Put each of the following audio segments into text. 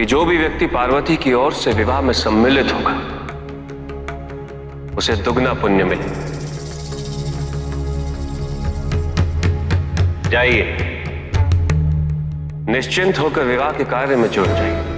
कि जो भी व्यक्ति पार्वती की ओर से विवाह में सम्मिलित होगा उसे दुगना पुण्य मिले। जाइए, निश्चिंत होकर विवाह के कार्य में जुट जाइए।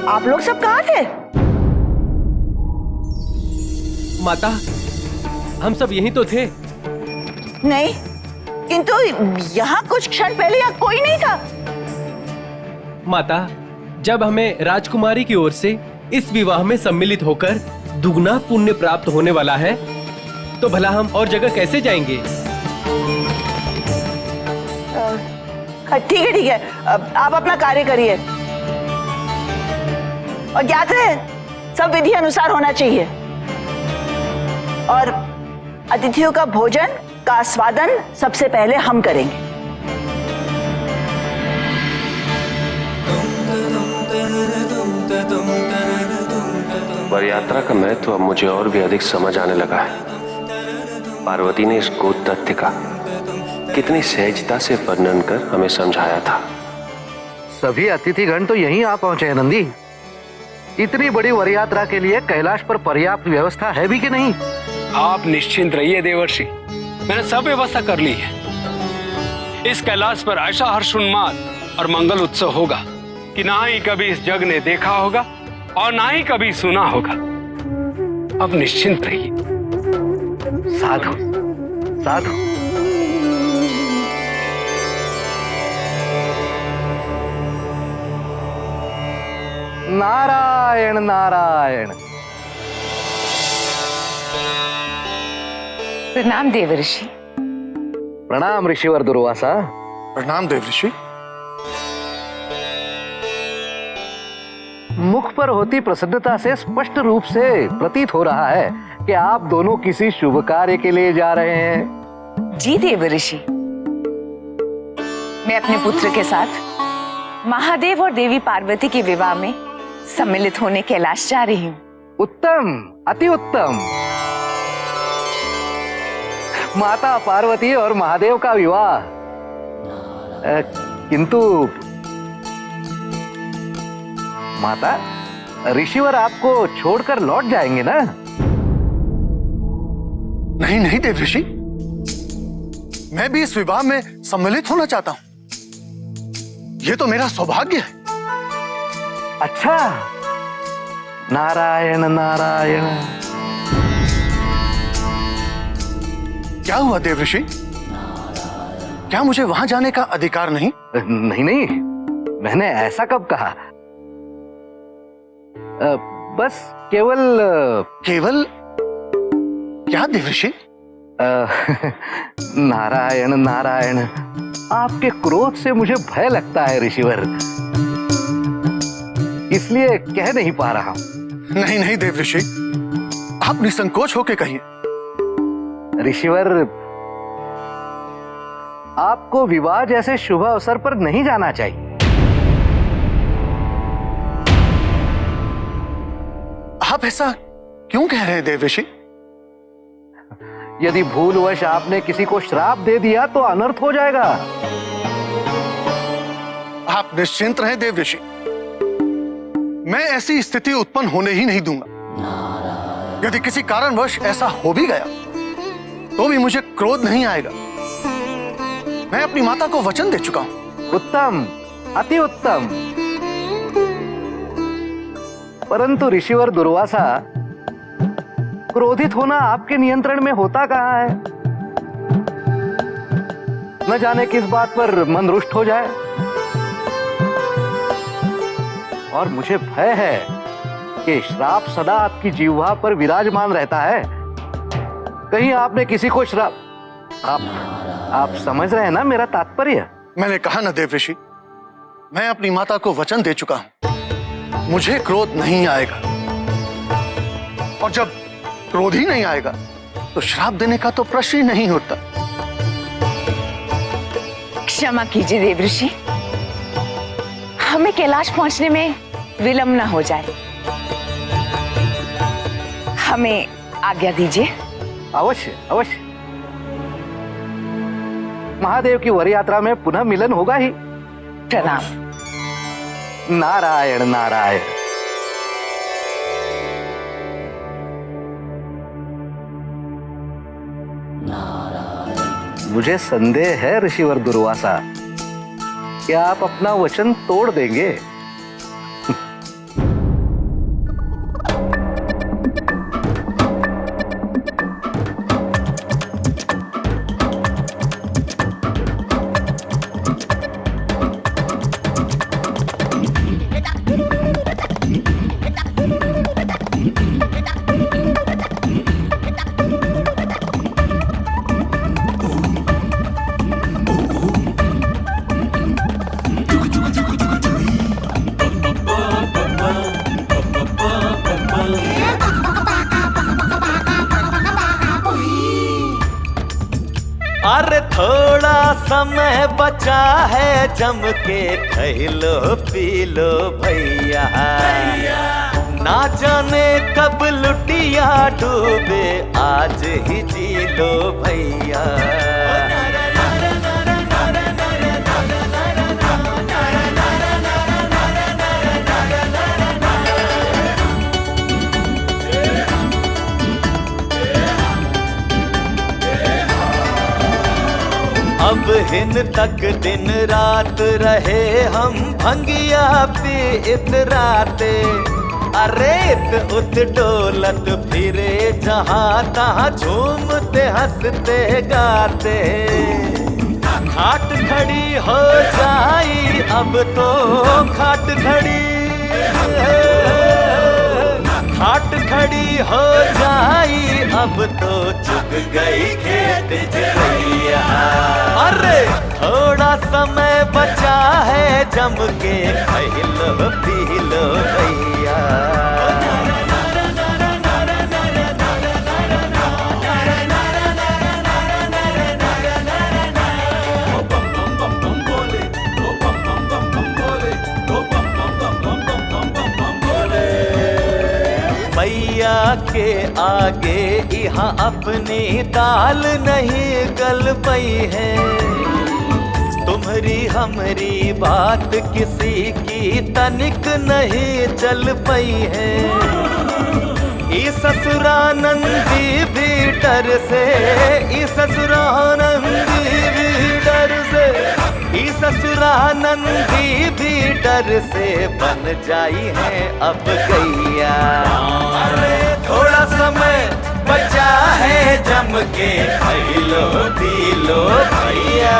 आप लोग सब कहाँ थे? माता, हम सब यहीं तो थे। नहीं, किंतु यहाँ कुछ क्षण पहले यहाँ कोई नहीं था। माता, जब हमें राजकुमारी की ओर से इस विवाह में सम्मिलित होकर दुगना पुण्य प्राप्त होने वाला है, तो भला हम और जगह कैसे जाएंगे? ठीक है, आप अपना कार्य करिए और याद रहे, सब विधि अनुसार होना चाहिए। और अतिथियों का भोजन का आस्वादन सबसे पहले हम करेंगे। वर यात्रा का महत्व अब मुझे और भी अधिक समझ आने लगा है। पार्वती ने इस गोद तथ्य का कितनी सहजता से वर्णन कर हमें समझाया था। सभी अतिथिगण तो यहीं आ पहुंचे हैं नंदी। इतनी बड़ी वर यात्रा के लिए कैलाश पर पर्याप्त व्यवस्था है भी कि नहीं? आप निश्चिंत रहिए देवर्षि, मैंने सब व्यवस्था कर ली है। इस कैलाश पर ऐसा हर्षोन्माद और मंगल उत्सव होगा कि ना ही कभी इस जग ने देखा होगा और ना ही कभी सुना होगा। अब निश्चिंत रहिए। साधु साधु। नारायण नारायण। प्रणाम देवर्षि। प्रणाम ऋषिवर दुर्वासा। प्रणाम देवर्षि। मुख पर होती प्रसन्नता से स्पष्ट रूप से प्रतीत हो रहा है कि आप दोनों किसी शुभ कार्य के लिए जा रहे हैं। जी देवर्षि, मैं अपने पुत्र के साथ महादेव और देवी पार्वती के विवाह में सम्मिलित होने कैलाश जा रही हूँ। उत्तम, अति उत्तम। माता पार्वती और महादेव का विवाह। किंतु माता, ऋषिवर आपको छोड़कर लौट जाएंगे ना? नहीं नहीं देवर्षि, मैं भी इस विवाह में सम्मिलित होना चाहता हूं। यह तो मेरा सौभाग्य है। अच्छा, नारायण नारायण। क्या हुआ देवर्षि? क्या मुझे वहां जाने का अधिकार नहीं? नहीं नहीं, मैंने ऐसा कब कहा? बस केवल केवल क्या देवर्षि? नारायण नारायण, आपके क्रोध से मुझे भय लगता है ऋषिवर, इसलिए कह नहीं पा रहा हूं। नहीं नहीं देवर्षि, आप निसंकोच होके कहिए। ऋषिवर, आपको विवाह जैसे शुभ अवसर पर नहीं जाना चाहिए। आप ऐसा क्यों कह रहे हैं देवर्षि? यदि भूलवश आपने किसी को श्राप दे दिया तो अनर्थ हो जाएगा। आप निश्चिंत रहें देवर्षि, मैं ऐसी स्थिति उत्पन्न होने ही नहीं दूंगा। यदि किसी कारणवश ऐसा हो भी गया तो भी मुझे क्रोध नहीं आएगा। मैं अपनी माता को वचन दे चुका हूं। उत्तम, अति उत्तम। परंतु ऋषिवर दुर्वासा, क्रोधित होना आपके नियंत्रण में होता कहाँ है? न जाने किस बात पर मन रुष्ट हो जाए और मुझे भय है कि श्राप सदा आपकी जीवा पर विराजमान रहता है। कहीं आपने किसी को श्राप। आप समझ रहे हैं ना मेरा तात्पर्य? मैंने कहा ना देव ऋषि, मैं अपनी माता को वचन दे चुका हूं, मुझे क्रोध नहीं आएगा। और जब क्रोध ही नहीं आएगा तो श्राप देने का तो प्रश्न ही नहीं उठता। क्षमा कीजिए देव ऋषि, हमें कैलाश पहुंचने में विलंब न हो जाए। हमें आज्ञा दीजिए। अवश्य अवश्य। महादेव की वर यात्रा में पुनः मिलन होगा ही। प्रणाम। नारायण नारायण। मुझे संदेह है ऋषिवर दुर्वासा, क्या आप अपना वचन तोड़ देंगे? अरे थोड़ा समय बचा है, जम के खा लो पी लो भैया। ना जाने कब लुटिया डूबे, आज ही जी लो भैया। अब हिन तक दिन रात रहे हम भंगिया पे इतराते। अरे उत डोलत फिरे जहाँ तहाँ, झूमते हंसते गाते। खाट खड़ी हो जाई अब तो, खाट खड़ी हो जाई अब तो, चुक गई खेत जरैया। अरे थोड़ा समय बचा है, जम के खा लो पी लो भैया। मैया के आगे यहाँ अपनी दाल नहीं गल पई है। तुम्हारी हमरी बात किसी की तनिक नहीं चल पई है। ई ससुरानंदी भी डर से, ई ससुरानंदी भी डर से, ई ससुरानंदी भी डर से बन जाई है अब गैया। अरे थोड़ा समय बचा है, जम के खा लो पी लो भैया।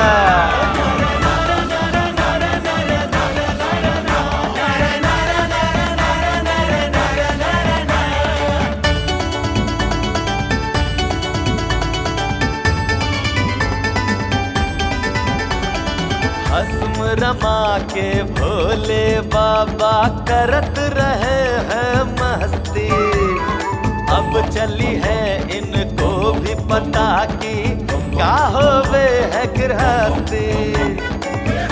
भस्म रमा के भोले बाबा करत रहे हैं मस्ती। अब चली है इनको भी पता कि क्या होवे है गृहस्थी।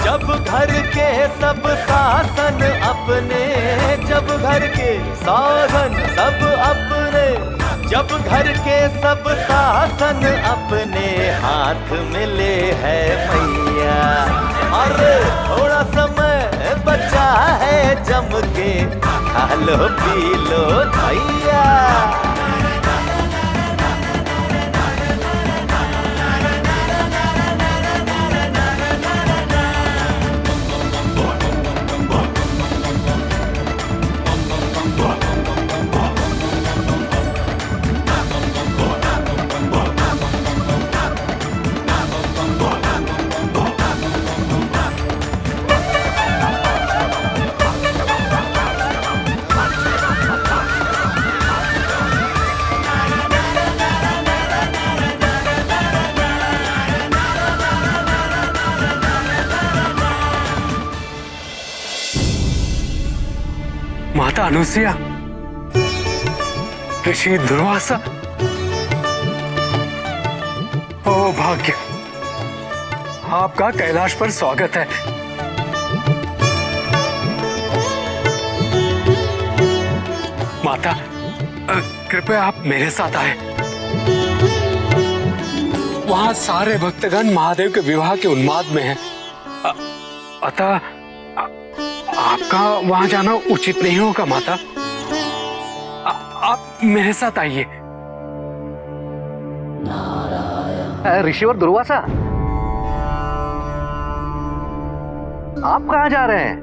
जब घर के सब शासन अपने, जब घर के साधन सब अपने, जब घर के सब शासन अपने हाथ में ले है मैया। अरे थोड़ा समय बचा है, जम के खा लो पी लो भैया। माता अनुसुईया, ऋषि दुर्वासा, ओ भाग्य, आपका कैलाश पर स्वागत है। माता, कृपया आप मेरे साथ आए। वहां सारे भक्तगण महादेव के विवाह के उन्माद में हैं। अतः आपका वहां जाना उचित नहीं होगा माता। आप मेरे साथ आइए। ऋषिवर दुर्वासा, आप कहां जा रहे हैं?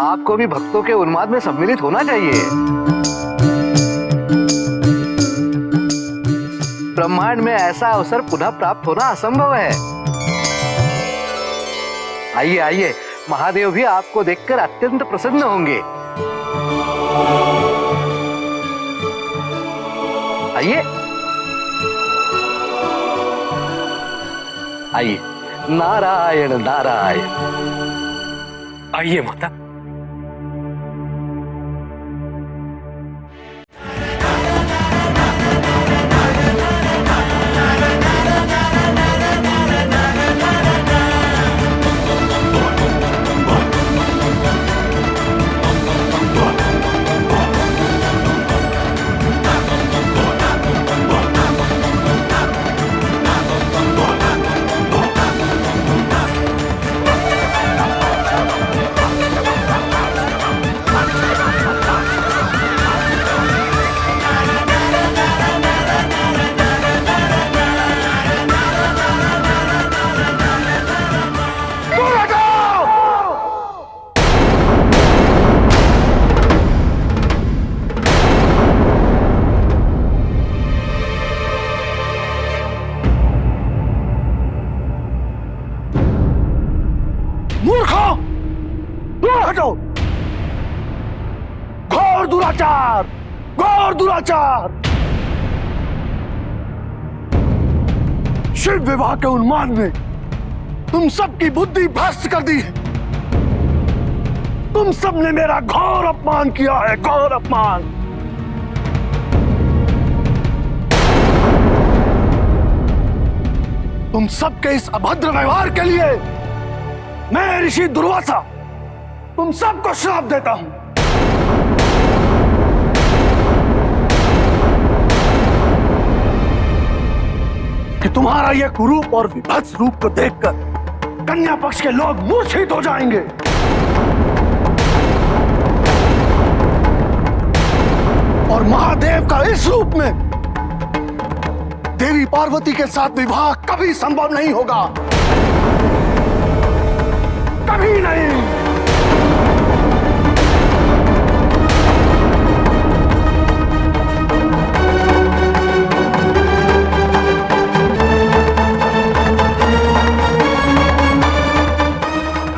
आपको भी भक्तों के उन्माद में सम्मिलित होना चाहिए। ब्रह्मांड में ऐसा अवसर पुनः प्राप्त होना असंभव है। आइए आइए, महादेव भी आपको देखकर अत्यंत प्रसन्न होंगे। आइए आइए, नारायण नारायण। आइए माता। मूर्खों, दूर हटो। घोर दुराचार, घोर दुराचार। शिव विवाह के उन्माद में तुम सबकी बुद्धि भ्रष्ट कर दी है। तुम सबने मेरा घोर अपमान किया है, घोर अपमान। तुम सबके इस अभद्र व्यवहार के लिए मैं ऋषि दुर्वासा तुम सबको श्राप देता हूं। कि तुम्हारा यह कुरूप और विभत्स रूप को देखकर कन्या पक्ष के लोग मूर्छित हो जाएंगे। और महादेव का इस रूप में देवी पार्वती के साथ विवाह कभी संभव नहीं होगा, कभी नहीं।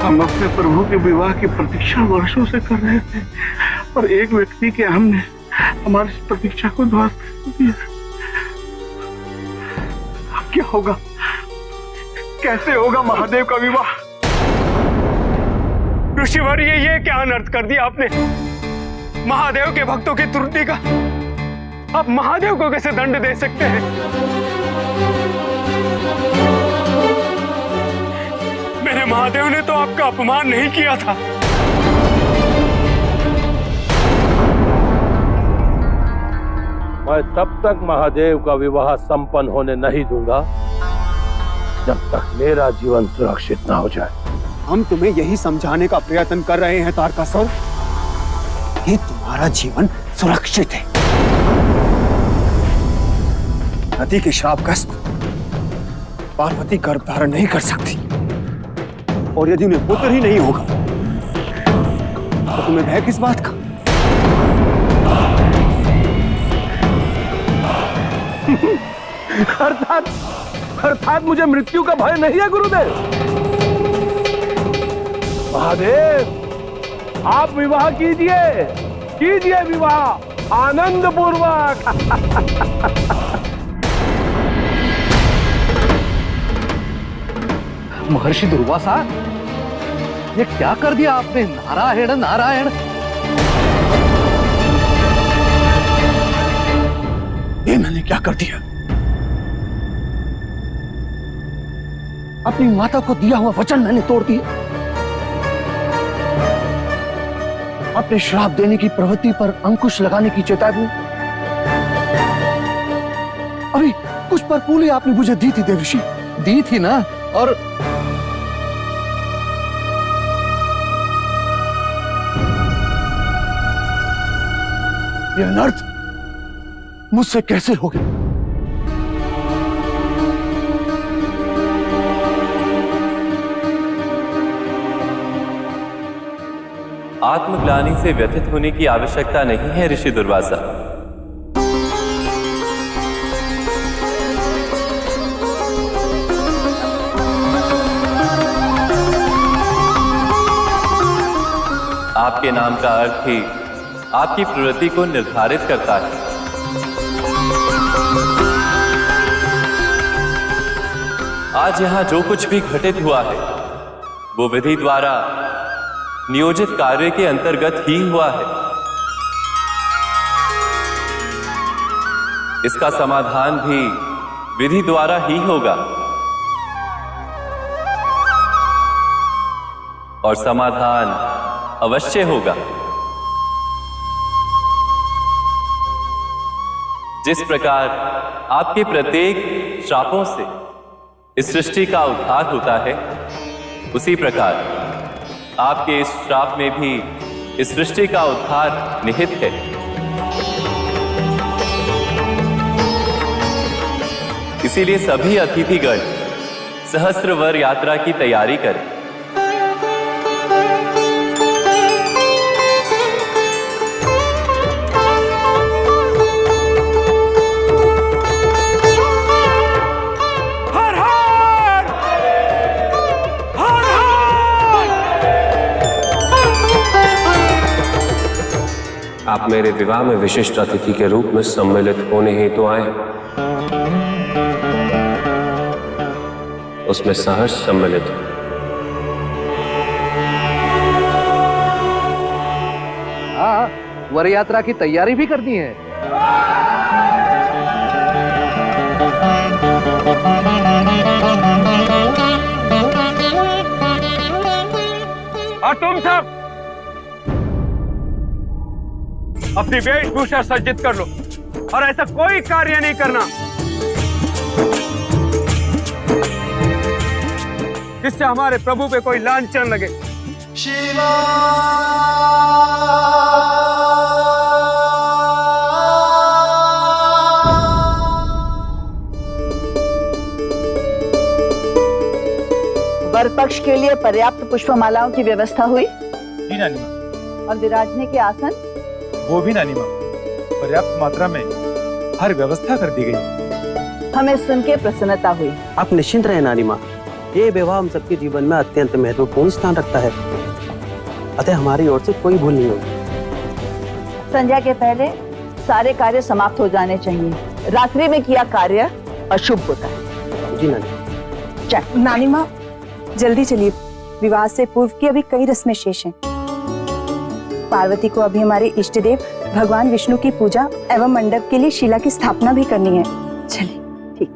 हम अपने प्रभु के विवाह की प्रतीक्षा वर्षों से कर रहे थे और एक व्यक्ति के हमने हमारी इस प्रतीक्षा को ध्वस्त कर दिया। अब क्या होगा? कैसे होगा महादेव का विवाह? ऋषिवर, ये क्या अनर्थ कर दिया आपने? महादेव के भक्तों की त्रुटि का आप महादेव को कैसे दंड दे सकते हैं? मेरे महादेव ने तो आपका अपमान नहीं किया था। मैं तब तक महादेव का विवाह संपन्न होने नहीं दूंगा जब तक मेरा जीवन सुरक्षित ना हो जाए। हम तुम्हें यही समझाने का प्रयत्न कर रहे हैं तारकासुर कि तुम्हारा जीवन सुरक्षित है। नदी के श्रापग्रस्त पार्वती गर्भ धारण नहीं कर सकती और यदि उन्हें पुत्र ही नहीं होगा तो तुम्हें भय किस बात का? अर्थात मुझे मृत्यु का भय नहीं है गुरुदेव। महादेव, आप विवाह कीजिए, कीजिए विवाह आनंद पूर्वक। महर्षि दुर्वासा, ये क्या कर दिया आपने? नारायण नारायण। ये मैंने क्या कर दिया? अपनी माता को दिया हुआ वचन मैंने तोड़ दिया। अपने श्राप देने की प्रवृत्ति पर अंकुश लगाने की चेतावनी अभी कुछ पर पूली आपने मुझे दी थी देवर्षि। दी थी ना, और यह अनर्थ मुझसे कैसे हो गया? आत्मग्लानि से व्यथित होने की आवश्यकता नहीं है ऋषि दुर्वासा। आपके नाम का अर्थ ही आपकी प्रवृत्ति को निर्धारित करता है। आज यहां जो कुछ भी घटित हुआ है वो विधि द्वारा नियोजित कार्य के अंतर्गत ही हुआ है। इसका समाधान भी विधि द्वारा ही होगा, और समाधान अवश्य होगा। जिस प्रकार आपके प्रत्येक श्रापों से इस सृष्टि का उद्धार होता है, उसी प्रकार आपके इस श्राप में भी इस सृष्टि का उद्धार निहित है। इसीलिए सभी अतिथिगण सहस्त्रवर यात्रा की तैयारी करें। आप मेरे विवाह में विशिष्ट अतिथि के रूप में सम्मिलित होने ही तो आए, उसमें सहर्ष सम्मिलित हो। हाँ, वर यात्रा की तैयारी भी करनी है। और तुम सब अपनी वेशभूषा सज्जित कर लो, और ऐसा कोई कार्य नहीं करना जिससे हमारे प्रभु पे कोई लांछन लगे। वर पक्ष के लिए पर्याप्त पुष्पमालाओं की व्यवस्था हुई? जी नानी माँ। और विराजने के आसन? वो भी नानी माँ, पर्याप्त मात्रा में हर व्यवस्था कर दी गई। हमें सुन के प्रसन्नता हुई। आप निश्चिंत रहे नानी माँ, ये विवाह हम सबके जीवन में अत्यंत महत्वपूर्ण स्थान रखता है, अतः हमारी ओर से कोई भूल नहीं होगी। संध्या के पहले सारे कार्य समाप्त हो जाने चाहिए। रात्रि में किया कार्य अशुभ होता है। जी नानी। चल नानी माँ, जल्दी चलिए, विवाह से पूर्व की अभी कई रस्में शेष हैं। पार्वती को अभी हमारे इष्ट देव भगवान विष्णु की पूजा एवं मंडप के लिए शिला की स्थापना भी करनी है। चलिए। ठीक।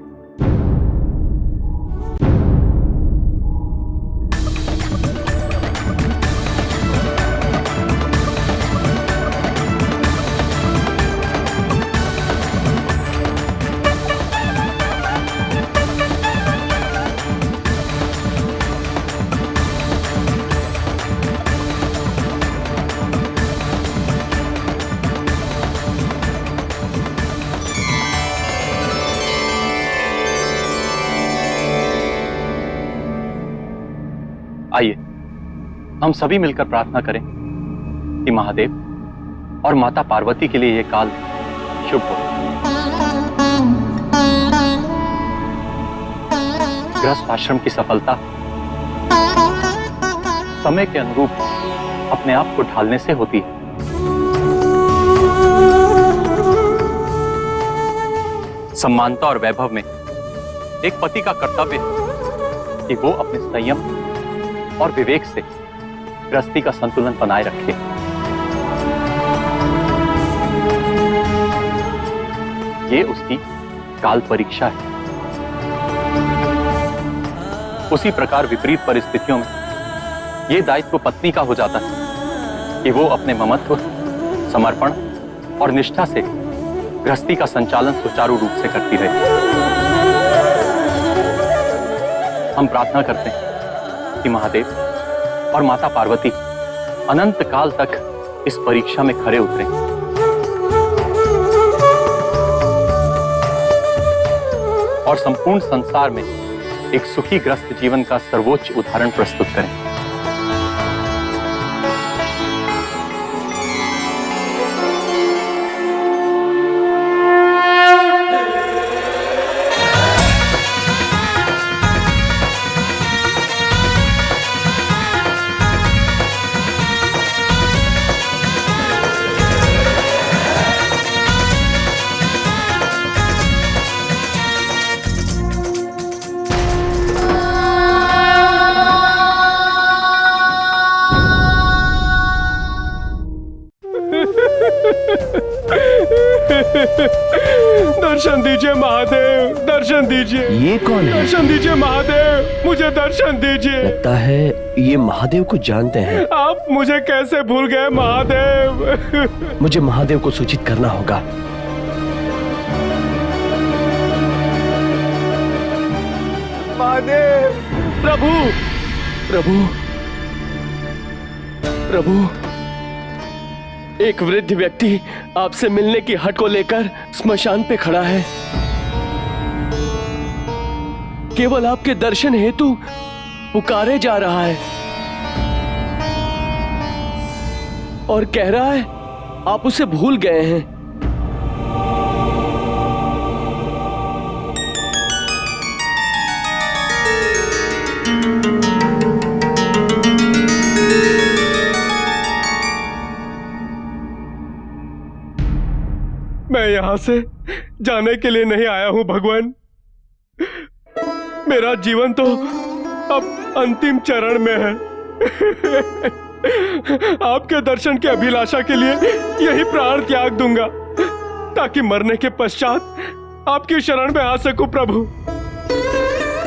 आइए हम सभी मिलकर प्रार्थना करें कि महादेव और माता पार्वती के लिए यह काल शुभ हो। गृहस्थ आश्रम की सफलता समय के अनुरूप अपने आप को ढालने से होती है। सम्मानता और वैभव में एक पति का कर्तव्य है कि वो अपने संयम और विवेक से गृहस्थी का संतुलन बनाए रखे। ये उसकी काल परीक्षा है। उसी प्रकार विपरीत परिस्थितियों में ये दायित्व पत्नी का हो जाता है कि वो अपने ममत्व, समर्पण और निष्ठा से गृहस्थी का संचालन सुचारू रूप से करती रहे। हम प्रार्थना करते हैं कि महादेव और माता पार्वती अनंत काल तक इस परीक्षा में खरे उतरे और संपूर्ण संसार में एक सुखी ग्रस्त जीवन का सर्वोच्च उदाहरण प्रस्तुत करें। दर्शन दीजिए महादेव, दर्शन दीजिए। ये कौन है? दर्शन दीजिए महादेव, मुझे दर्शन दीजिए। लगता है ये महादेव को जानते हैं। आप मुझे कैसे भूल गए महादेव? मुझे महादेव को सूचित करना होगा। महादेव, प्रभु, प्रभु, प्रभु। एक वृद्ध व्यक्ति आपसे मिलने की हट को लेकर स्मशान पे खड़ा है। केवल आपके दर्शन हेतु पुकारे जा रहा है और कह रहा है आप उसे भूल गए हैं। मैं यहां से जाने के लिए नहीं आया हूं भगवान। मेरा जीवन तो अब अंतिम चरण में है। आपके दर्शन की अभिलाषा के लिए यही प्राण त्याग दूंगा ताकि मरने के पश्चात आपकी शरण में आ सकूं प्रभु,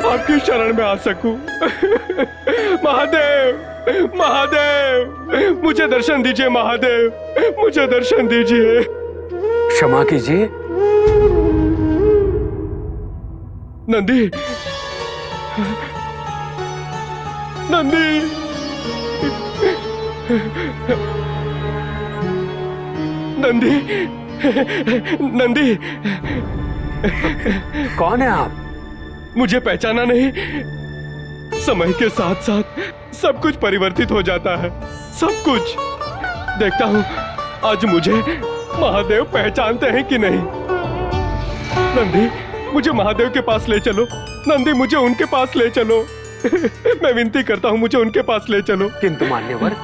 आपकी शरण में आ सकूं। महादेव, महादेव, मुझे दर्शन दीजिए महादेव, मुझे दर्शन दीजिए। क्षमा कीजिए। नंदी, नंदी, नंदी, नंदी। कौन है आप? मुझे पहचाना नहीं? समय के साथ साथ सब कुछ परिवर्तित हो जाता है, सब कुछ। देखता हूँ आज मुझे महादेव पहचानते हैं कि नहीं। नंदी, मुझे महादेव के पास ले चलो। नंदी, मुझे उनके पास ले चलो। मैं विनती करता हूँ, मुझे उनके पास ले चलो। किंतु मान्यवर,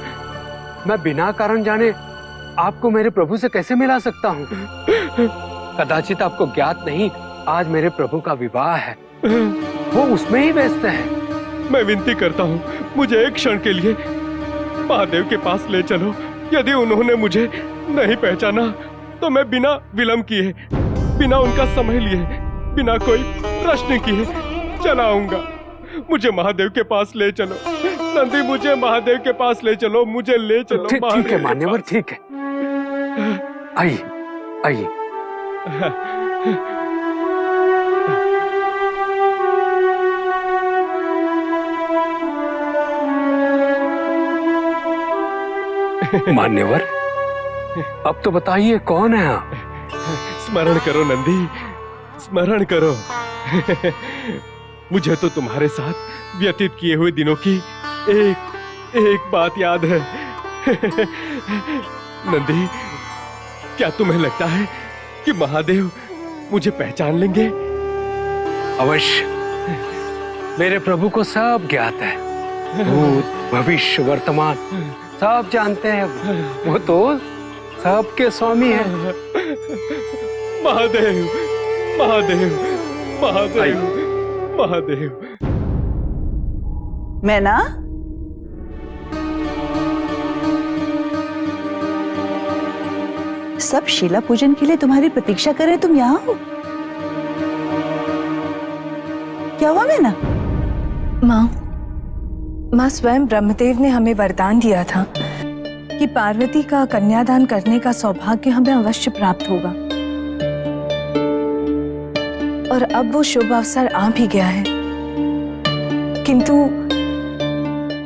मैं बिना कारण जाने आपको मेरे प्रभु से कैसे मिला सकता हूँ? कदाचित आपको ज्ञात नहीं, आज मेरे प्रभु का विवाह है, वो उसमें ही व्यस्त है। मैं विनती करता हूँ, मुझे एक क्षण के लिए महादेव के पास ले चलो। यदि उन्होंने मुझे नहीं पहचाना तो मैं बिना विलंब किए, बिना उनका समय लिए, बिना कोई प्रश्न किए चला आऊंगा। मुझे महादेव के पास ले चलो। नंदी, मुझे महादेव के पास ले चलो, मुझे ले चलो। ठीक है मान्यवर, ठीक है। आइए, आइए। मान्यवर, अब तो बताइए कौन है आप? स्मरण करो नंदी, स्मरण करो। मुझे तो तुम्हारे साथ व्यतीत किए हुए दिनों की एक बात याद है। नंदी, क्या तुम्हें लगता है कि महादेव मुझे पहचान लेंगे? अवश्य, मेरे प्रभु को सब ज्ञात है। भूत, भविष्य, वर्तमान सब जानते हैं। वो तो सबके स्वामी है। महादेव, महादेव, महादेव, महादेव। मैं ना सब शीला पूजन के लिए तुम्हारी प्रतीक्षा कर रहे, तुम यहाँ हो? क्या हुआ मैना? माँ स्वयं ब्रह्मदेव ने हमें वरदान दिया था कि पार्वती का कन्यादान करने का सौभाग्य हमें अवश्य प्राप्त होगा, और अब वो शुभ अवसर आ भी गया है।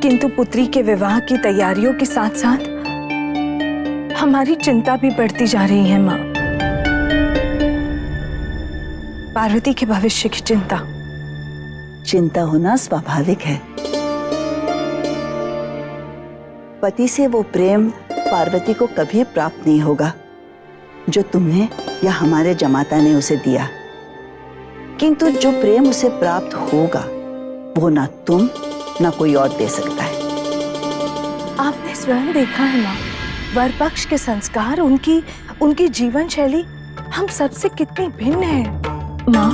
किंतु पुत्री के विवाह की तैयारियों के साथ साथ हमारी चिंता भी बढ़ती जा रही है माँ। पार्वती के भविष्य की चिंता होना स्वाभाविक है। पति से वो प्रेम पार्वती को कभी प्राप्त नहीं होगा जो तुमने या हमारे जमाता ने उसे दिया, किंतु जो प्रेम उसे प्राप्त होगा वो ना तुम ना कोई और दे सकता है। आपने स्वयं देखा है माँ, वर पक्ष के संस्कार, उनकी जीवन शैली हम सबसे कितनी भिन्न है। माँ,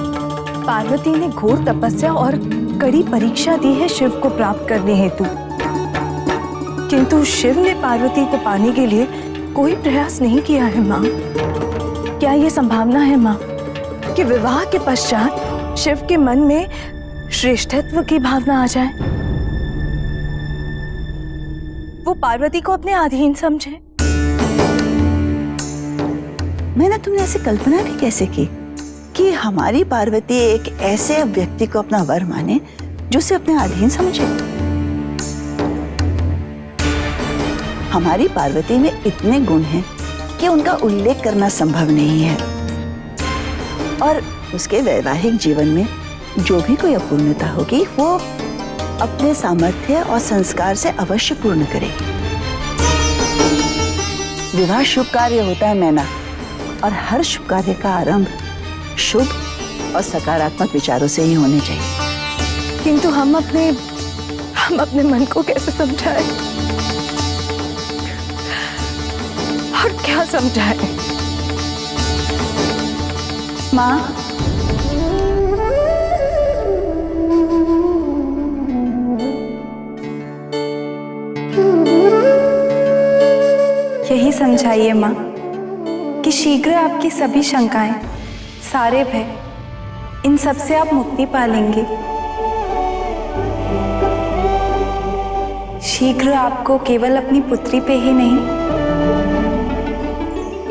पार्वती ने घोर तपस्या और कड़ी परीक्षा दी है शिव को प्राप्त करने हेतु, किंतु शिव ने पार्वती को पाने के लिए कोई प्रयास नहीं किया है माँ। क्या ये संभावना है माँ कि विवाह के पश्चात शिव के मन में श्रेष्ठत्व की भावना आ जाए, वो पार्वती को अपने अधीन समझे? मैंने तुमने ऐसी कल्पना भी कैसे की कि हमारी पार्वती एक ऐसे व्यक्ति को अपना वर माने जो उसे अपने अधीन समझे? हमारी पार्वती में इतने गुण हैं कि उनका उल्लेख करना संभव नहीं है, और उसके वैवाहिक जीवन में जो भी कोई अपूर्णता होगी वो अपने सामर्थ्य और संस्कार से अवश्य पूर्ण करेगी। विवाह शुभ कार्य होता है मैना, और हर शुभ कार्य का आरंभ शुभ और सकारात्मक विचारों से ही होने चाहिए। किंतु हम अपने मन को कैसे समझाएं और क्या समझाएं? माँ, यही समझाइए माँ कि शीघ्र आपकी सभी शंकाएं, सारे भय, इन सब से आप मुक्ति पा लेंगे। शीघ्र आपको केवल अपनी पुत्री पे ही नहीं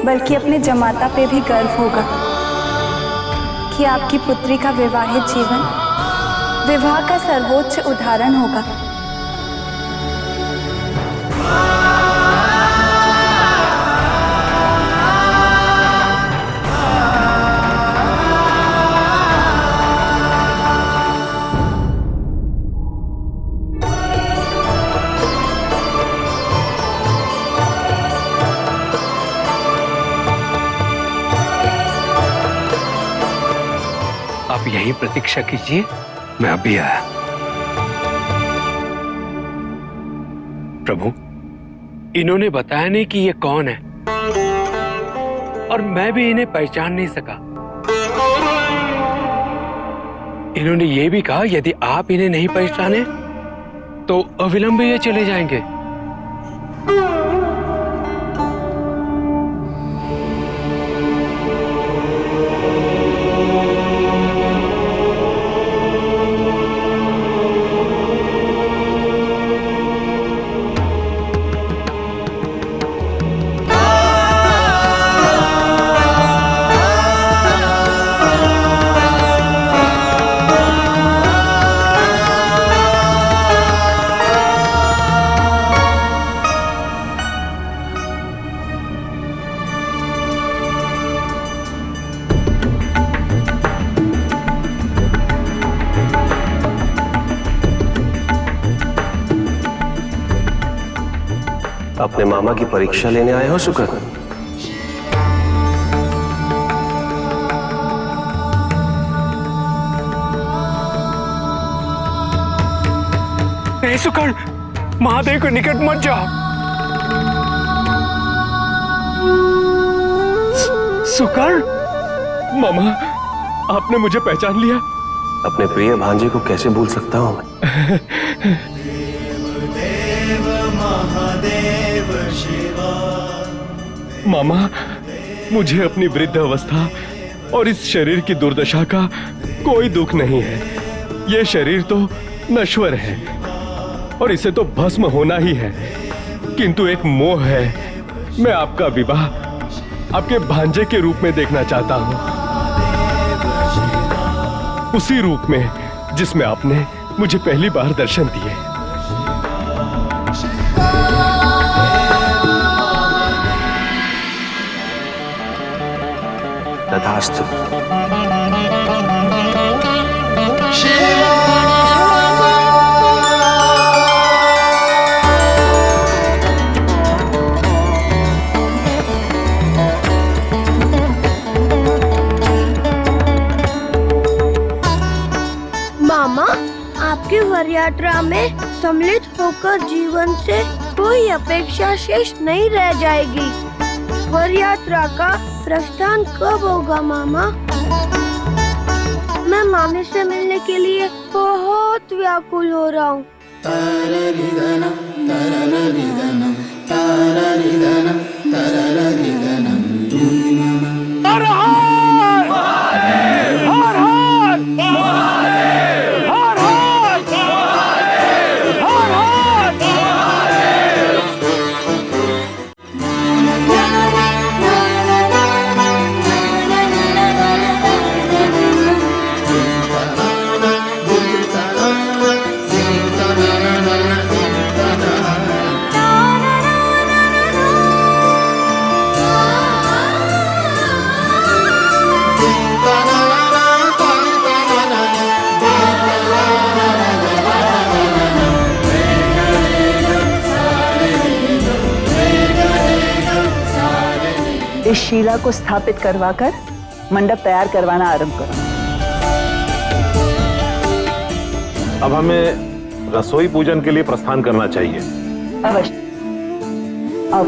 बल्कि अपने जमाता पे भी गर्व होगा कि आपकी पुत्री का विवाहित जीवन विवाह का सर्वोच्च उदाहरण होगा। आप यहीं प्रतीक्षा कीजिए, मैं अभी आया। प्रभु, इन्होंने बताया नहीं कि ये कौन है, और मैं भी इन्हें पहचान नहीं सका। इन्होंने ये भी कहा यदि आप इन्हें नहीं पहचाने तो अविलंब ये चले जाएंगे। अपने मामा की परीक्षा लेने आए हो शुक्र? नहीं सुकर्ण, महादेव के निकट मत जाओ। सुकर्ण, मामा, आपने मुझे पहचान लिया? अपने प्रिय भांजे को कैसे भूल सकता हूं मैं? मामा, मुझे अपनी वृद्ध अवस्था और इस शरीर की दुर्दशा का कोई दुख नहीं है। ये शरीर तो नश्वर है और इसे तो भस्म होना ही है, किंतु एक मोह है। मैं आपका विवाह आपके भांजे के रूप में देखना चाहता हूं, उसी रूप में जिसमें आपने मुझे पहली बार दर्शन दिए। तथास्तु। मामा, आपकी वर यात्रा में सम्मिलित होकर जीवन से कोई अपेक्षा शेष नहीं रह जाएगी। वर यात्रा का प्रस्थान कब होगा मामा? मैं मामी से मिलने के लिए बहुत व्याकुल हो रहा हूँ। इस शीला को स्थापित करवाकर मंडप तैयार करवाना आरंभ करो। अब हमें रसोई पूजन के लिए प्रस्थान करना चाहिए। अवश्य। आओ।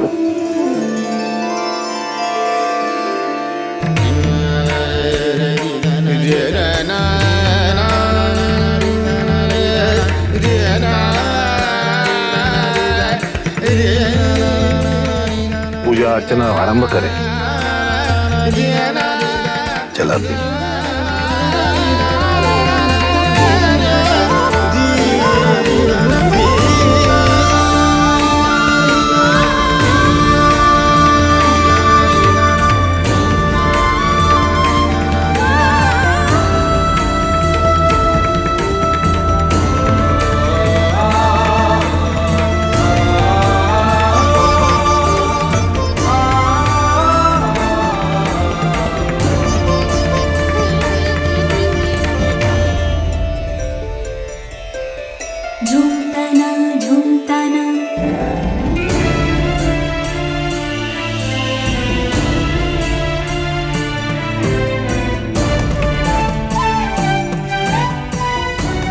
पूजा अर्चना आरंभ करें। चला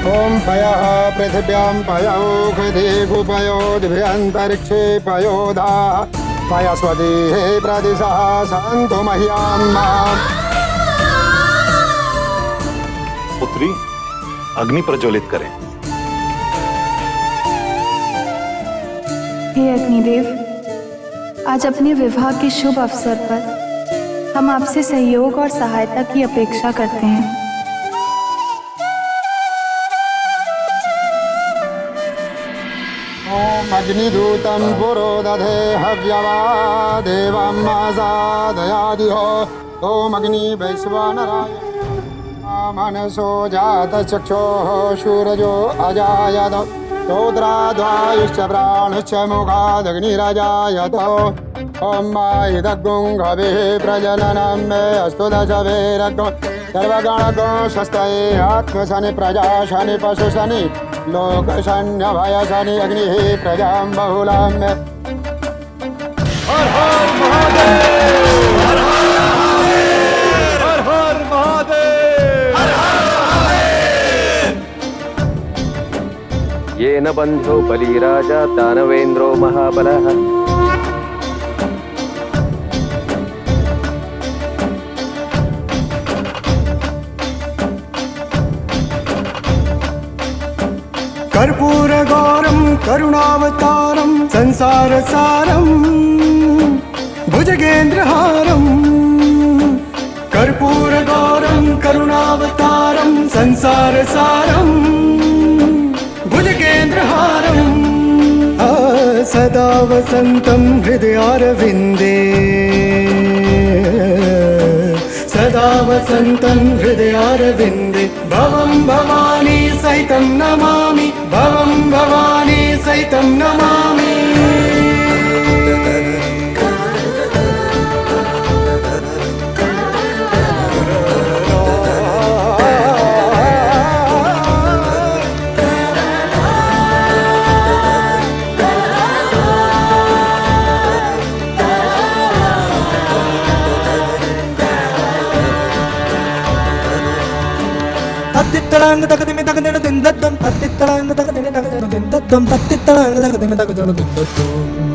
ओम पयः पृथिव्यां पयोऽन्तरिक्षे पयोधाः पयस्वदेहे प्रदिशः सन्तु मह्यां माम्। पुत्री, अग्नि प्रज्वलित करें। हे अग्निदेव, आज अपने विवाह के शुभ अवसर पर हम आपसे सहयोग और सहायता की अपेक्षा करते हैं। अग्निदूतं पुरोदधे हव्यवा देवं आसादयादिहो ओम अग्नि वैश्वानराय मनसो जातचक्षुः सूरजो अजायत रौद्राद्वायुश्च प्राणश्च मुखादग्निरजायत ओम मायदग्गुं गविः प्रजननं मे अस्तु दशभिरग्गुं सर्वगणगो स्वस्तये आत्मशनि प्रजा शनि पशु शनि लोक शन्य भय शनि अग्नि प्रजां बहुलां मे। हर हर महादेव, हर हर महादेव, हर हर महादेव। येन बन्धो बलिराजा दानवेन्द्रो महाबलः कर्पूरगौरं करुणावतारं संसारसारं भुजगेन्द्रहारं कर्पूर गौरम करुणावतारम संसार सारम भुजगेन्द्रहारम सदा वसंतम हृदयारविंदे सदा वसंतम हृदयारविंदे भवं भवानी सहितं नमामि भवं भवानी सहितं नमामि तत्तितळांग तकदिमि तकदिन दिंदद्दम तत्तितळांग तकदिमि तकदिन दिंदद्दम तत्तितळांग तकदिमि तकदिन दिंदद्दम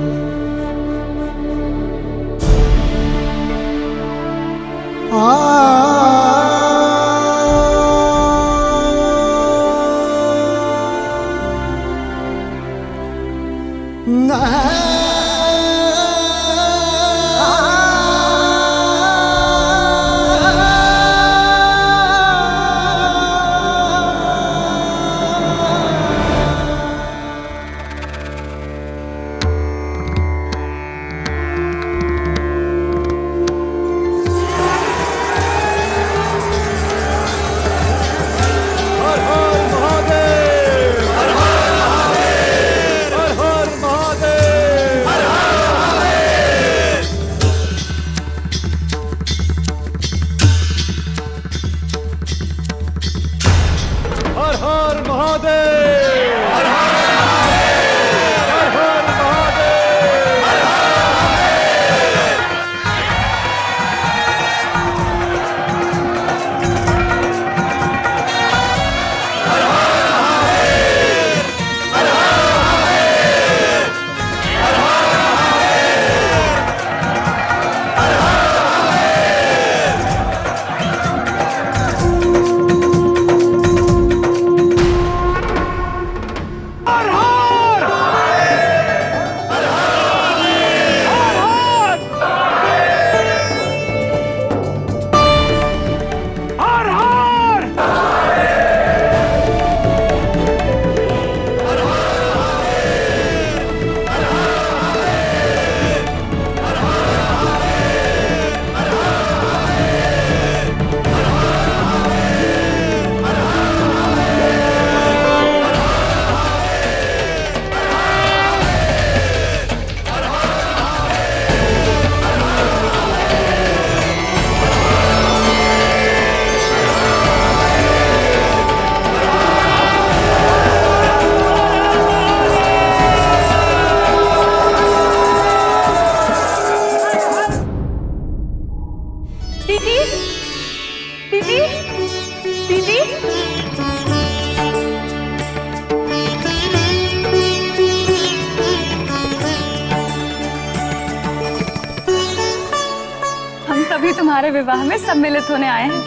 सभी तुम्हारे विवाह में सम्मिलित होने आए हैं।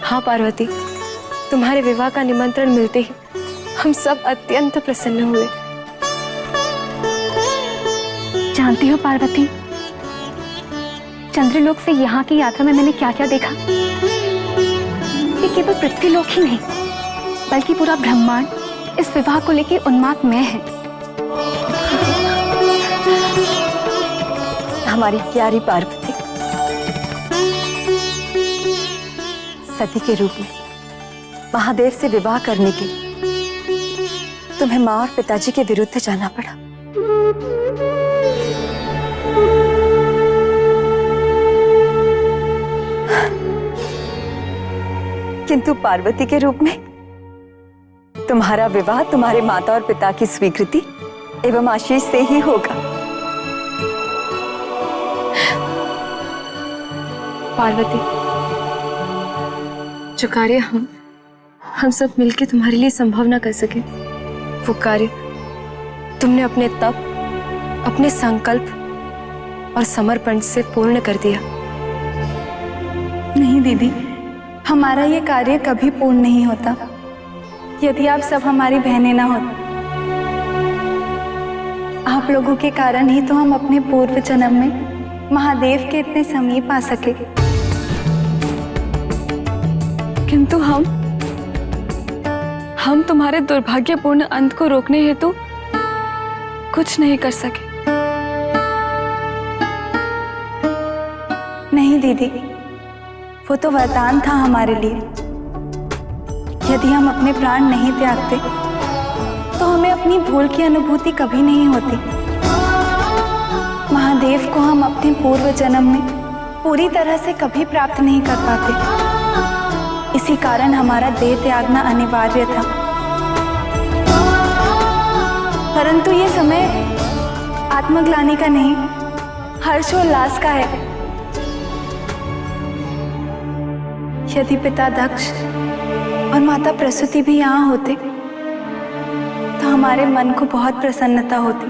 हाँ पार्वती, तुम्हारे विवाह का निमंत्रण मिलते ही हम सब अत्यंत प्रसन्न हुए। जानती हो पार्वती, चंद्रलोक से यहाँ की यात्रा में मैंने क्या क्या देखा। ये केवल पृथ्वीलोक ही नहीं बल्कि पूरा ब्रह्मांड इस विवाह को लेकर उन्मादमय है। हमारी प्यारी पार्वती सती के रूप में महादेव से विवाह करने के लिए तुम्हें माँ और पिताजी के विरुद्ध जाना पड़ा। किंतु पार्वती के रूप में तुम्हारा विवाह तुम्हारे माता और पिता की स्वीकृति एवं आशीष से ही होगा। पार्वती, जो कार्य हम सब मिलकर तुम्हारे लिए संभव न कर सके, वो कार्य तुमने अपने तप, अपने संकल्प और समर्पण से पूर्ण कर दिया। नहीं दीदी, हमारा ये कार्य कभी पूर्ण नहीं होता यदि आप सब हमारी बहनें ना होती। आप लोगों के कारण ही तो हम अपने पूर्व जन्म में महादेव के इतने समीप आ सके। किंतु हम तुम्हारे दुर्भाग्यपूर्ण अंत को रोकने हेतु कुछ नहीं कर सके। नहीं दीदी, वो तो वरदान था हमारे लिए। यदि हम अपने प्राण नहीं त्यागते तो हमें अपनी भूल की अनुभूति कभी नहीं होती। महादेव को हम अपने पूर्व जन्म में पूरी तरह से कभी प्राप्त नहीं कर पाते। इसी कारण हमारा देह त्यागना अनिवार्य था। परंतु ये समय आत्मग्लानि का नहीं, हर्षोल्लास का है। यदि पिता दक्ष और माता प्रसूति भी यहाँ होते तो हमारे मन को बहुत प्रसन्नता होती।